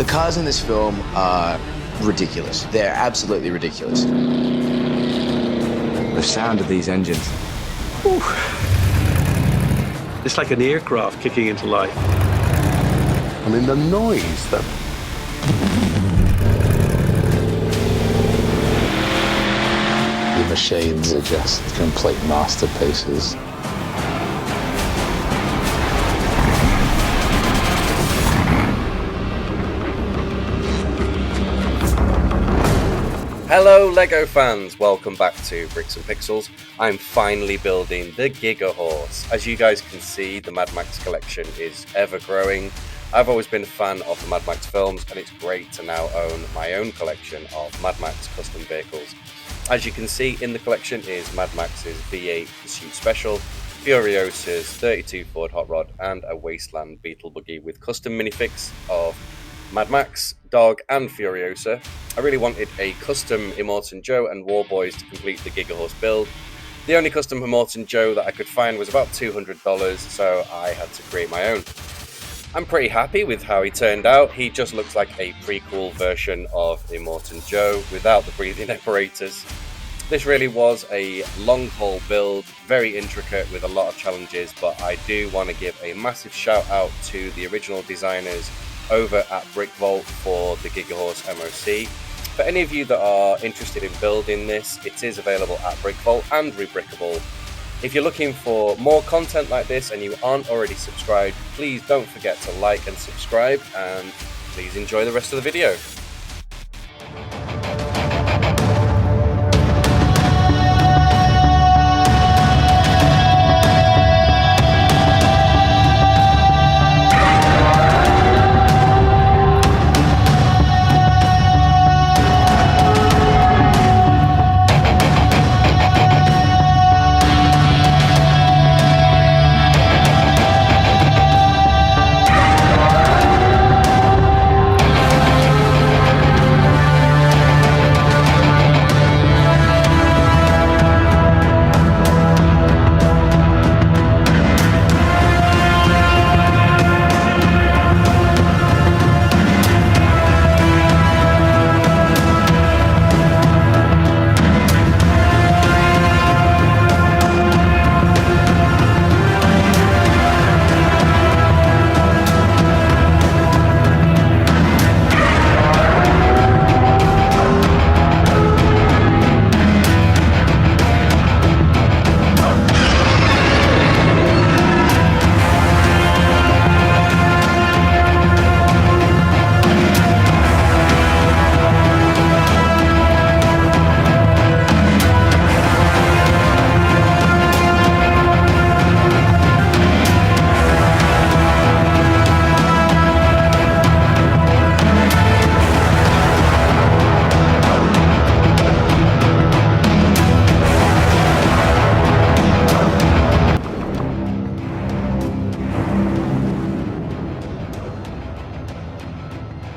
The cars in this film are ridiculous. They're absolutely ridiculous. The sound of these engines. Whew. It's like an aircraft kicking into life. I mean, the noise, the machines are just complete masterpieces. Hello LEGO fans, welcome back to Bricks&Pixels. I'm finally building the Gigahorse. As you guys can see, the Mad Max collection is ever growing. I've always been a fan of the Mad Max films, and it's great to now own my own collection of Mad Max custom vehicles. As you can see, in the collection is Mad Max's V8 Pursuit Special, Furiosa's 32 Ford Hot Rod, and a Wasteland Beetle Buggy with custom minifigs of Mad Max, Dog, and Furiosa. I really wanted a custom Immorten Joe and Warboys to complete the Gigahorse build. The only custom Immorten Joe that I could find was about $200, so I had to create my own. I'm pretty happy with how he turned out. He just looks like a prequel version of Immorten Joe without the breathing apparatus. This really was a long haul build, very intricate with a lot of challenges, but I do want to give a massive shout out to the original designers over at Brick Vault for the Gigahorse MOC. For any of you that are interested in building this, it is available at Brick Vault and Rebrickable. If you're looking for more content like this and you aren't already subscribed, please don't forget to like and subscribe, and please enjoy the rest of the video.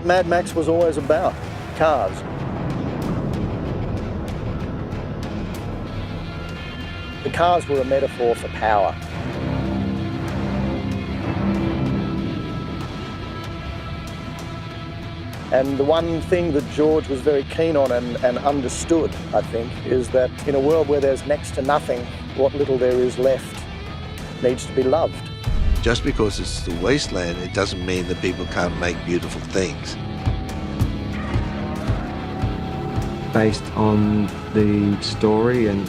Mad Max was always about cars. The cars were a metaphor for power. And the one thing that George was very keen on and understood, I think, is that in a world where there's next to nothing, what little there is left needs to be loved. Just because it's the wasteland, it doesn't mean that people can't make beautiful things. Based on the story and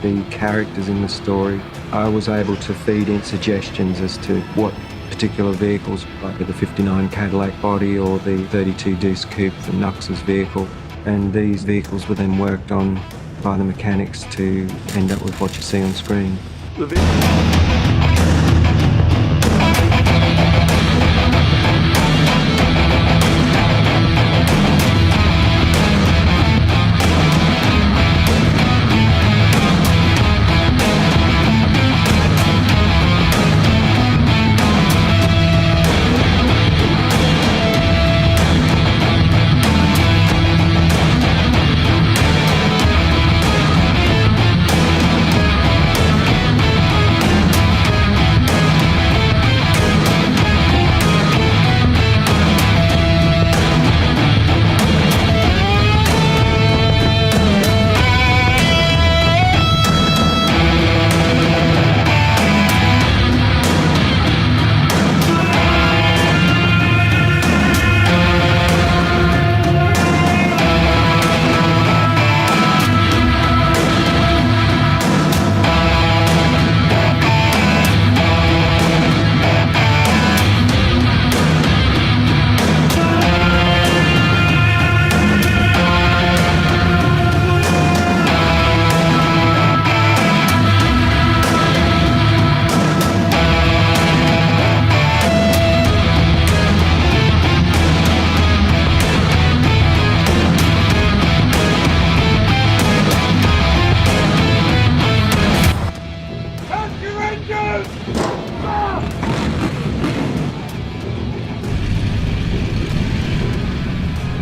the characters in the story, I was able to feed in suggestions as to what particular vehicles, like the 59 Cadillac body or the 32 Duece Coup, the Nux's vehicle. And these vehicles were then worked on by the mechanics to end up with what you see on screen.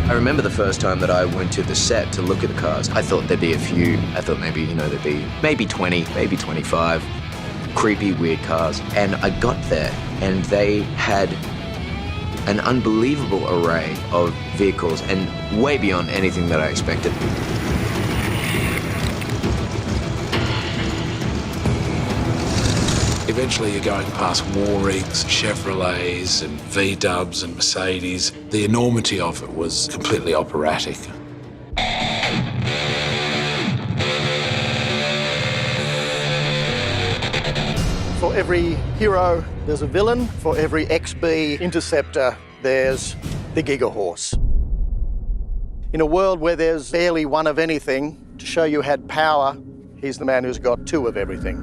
I remember the first time that I went to the set to look at the cars. I thought there'd be a few. I thought maybe, there'd be maybe 20, maybe 25 creepy, weird cars. And I got there and they had an unbelievable array of vehicles and way beyond anything that I expected. Eventually you're going past war rigs, Chevrolets and V-dubs and Mercedes. The enormity of it was completely operatic. For every hero, there's a villain. For every XB interceptor, there's the Gigahorse. In a world where there's barely one of anything, to show you had power, he's the man who's got two of everything.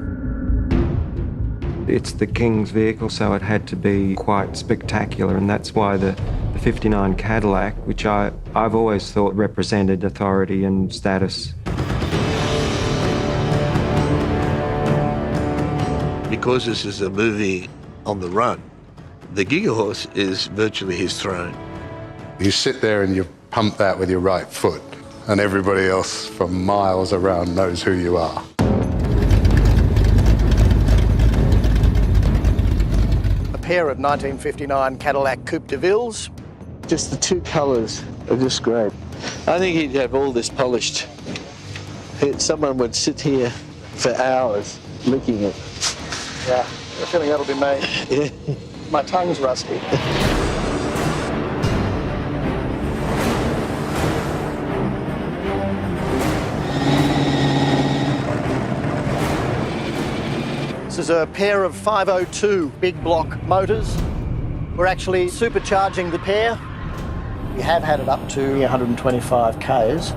It's the King's vehicle, so it had to be quite spectacular, and that's why the 59 Cadillac, which I've always thought represented authority and status. Because this is a movie on the run, the Gigahorse is virtually his throne. You sit there and you pump that with your right foot, and everybody else from miles around knows who you are. A pair of 1959 Cadillac Coupe de Villes. Just the two colours are just great. I think he'd have all this polished. Someone would sit here for hours licking it. Yeah, I have a feeling that'll be me. Yeah. My tongue's rusty. This is a pair of 502 big block motors. We're actually supercharging the pair. We have had it up to 125 Ks.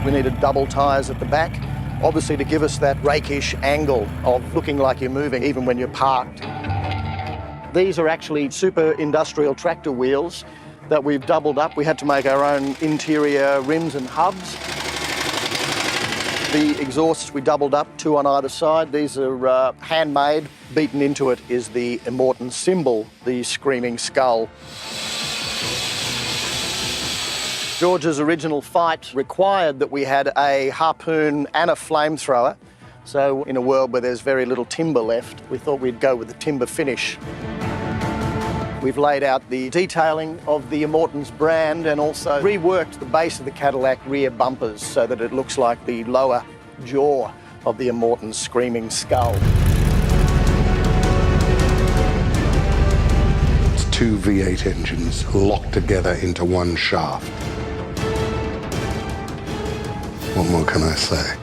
We needed double tyres at the back, obviously to give us that rakish angle of looking like you're moving even when you're parked. These are actually super industrial tractor wheels that we've doubled up. We had to make our own interior rims and hubs. The exhausts we doubled up, two on either side. These are handmade. Beaten into it is the Immorten symbol, the screaming skull. George's original fight required that we had a harpoon and a flamethrower. So in a world where there's very little timber left, we thought we'd go with the timber finish. We've laid out the detailing of the Immorten's brand and also reworked the base of the Cadillac rear bumpers so that it looks like the lower jaw of the Immorten's screaming skull. It's two V8 engines locked together into one shaft. What more can I say?